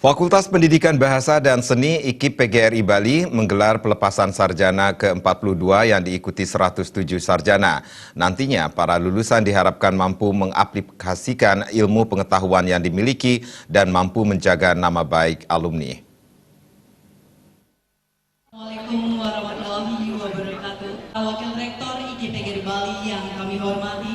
Fakultas Pendidikan Bahasa dan Seni IKIP PGRI Bali menggelar pelepasan sarjana ke-42 yang diikuti 107 sarjana. Nantinya, para lulusan diharapkan mampu mengaplikasikan ilmu pengetahuan yang dimiliki dan mampu menjaga nama baik alumni. Assalamualaikum warahmatullahi wabarakatuh. Wakil Rektor IKIP PGRI Bali yang kami hormati.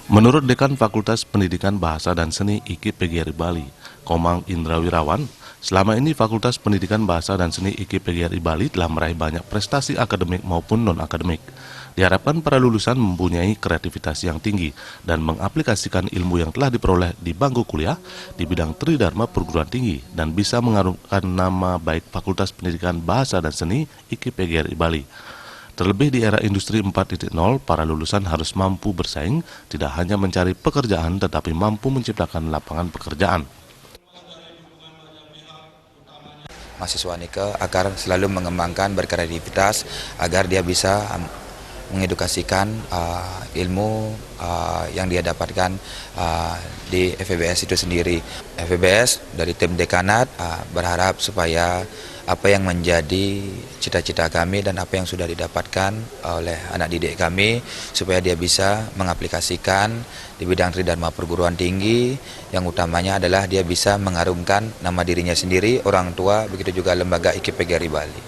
Menurut Dekan Fakultas Pendidikan Bahasa dan Seni IKIP PGRI Bali, Komang Indra Wirawan, selama ini Fakultas Pendidikan Bahasa dan Seni IKIP PGRI Bali telah meraih banyak prestasi akademik maupun non-akademik. Diharapkan para lulusan mempunyai kreativitas yang tinggi dan mengaplikasikan ilmu yang telah diperoleh di bangku kuliah di bidang Tridharma Perguruan Tinggi dan bisa mengharumkan nama baik Fakultas Pendidikan Bahasa dan Seni IKIP PGRI Bali. Terlebih di era industri 4.0, para lulusan harus mampu bersaing, tidak hanya mencari pekerjaan tetapi mampu menciptakan lapangan pekerjaan. Mahasiswa Nike agar selalu mengembangkan berkreativitas agar dia bisa mengedukasikan ilmu yang dia dapatkan di FEBS itu sendiri. FEBS dari tim dekanat berharap supaya apa yang menjadi cita-cita kami dan apa yang sudah didapatkan oleh anak didik kami supaya dia bisa mengaplikasikan di bidang Tridharma Perguruan Tinggi, yang utamanya adalah dia bisa mengharumkan nama dirinya sendiri, orang tua, begitu juga lembaga IKIP PGRI Bali.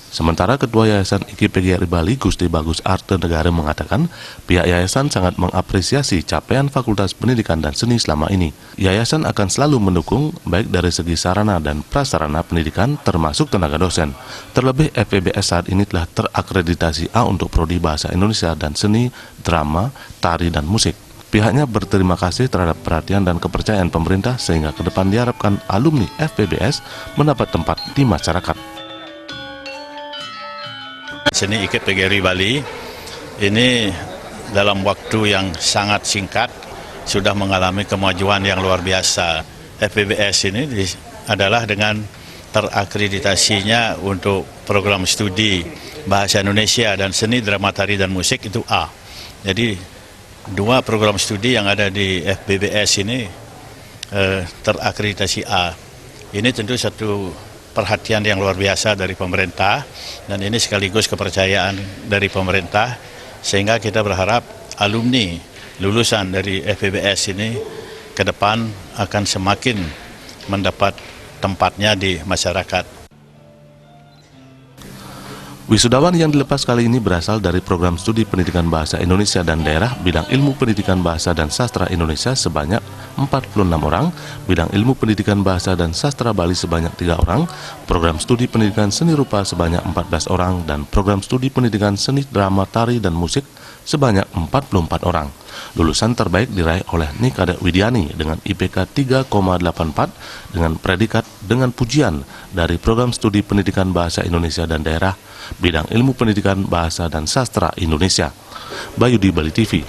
Sementara Ketua Yayasan IKIP PGRI Bali, Gusti Bagus Arte Negara mengatakan, pihak yayasan sangat mengapresiasi capaian Fakultas Pendidikan dan Seni selama ini. Yayasan akan selalu mendukung baik dari segi sarana dan prasarana pendidikan termasuk tenaga dosen. Terlebih FEBS saat ini telah terakreditasi A untuk prodi Bahasa Indonesia dan Seni, Drama, Tari, dan Musik. Pihaknya berterima kasih terhadap perhatian dan kepercayaan pemerintah sehingga ke depan diharapkan alumni FEBS mendapat tempat di masyarakat. Seni IKIP PGRI Bali ini dalam waktu yang sangat singkat sudah mengalami kemajuan yang luar biasa. FEBS ini adalah dengan terakreditasinya untuk program studi Bahasa Indonesia dan Seni, Drama, Tari, dan Musik itu A. Jadi dua program studi yang ada di FEBS ini terakreditasi A. Ini tentu satu perhatian yang luar biasa dari pemerintah, dan ini sekaligus kepercayaan dari pemerintah, sehingga kita berharap alumni lulusan dari FEBS ini ke depan akan semakin mendapat tempatnya di masyarakat. Wisudawan yang dilepas kali ini berasal dari program studi pendidikan bahasa Indonesia dan daerah bidang ilmu pendidikan bahasa dan sastra Indonesia sebanyak 46 orang, bidang ilmu pendidikan bahasa dan sastra Bali sebanyak 3 orang, program studi pendidikan seni rupa sebanyak 14 orang, dan program studi pendidikan seni, drama, tari, dan musik sebanyak 44 orang. Lulusan terbaik diraih oleh Nikade Widiani dengan IPK 3,84 dengan predikat dengan pujian dari program studi pendidikan bahasa Indonesia dan daerah bidang ilmu pendidikan bahasa dan sastra Indonesia. Bayu di Bali TV.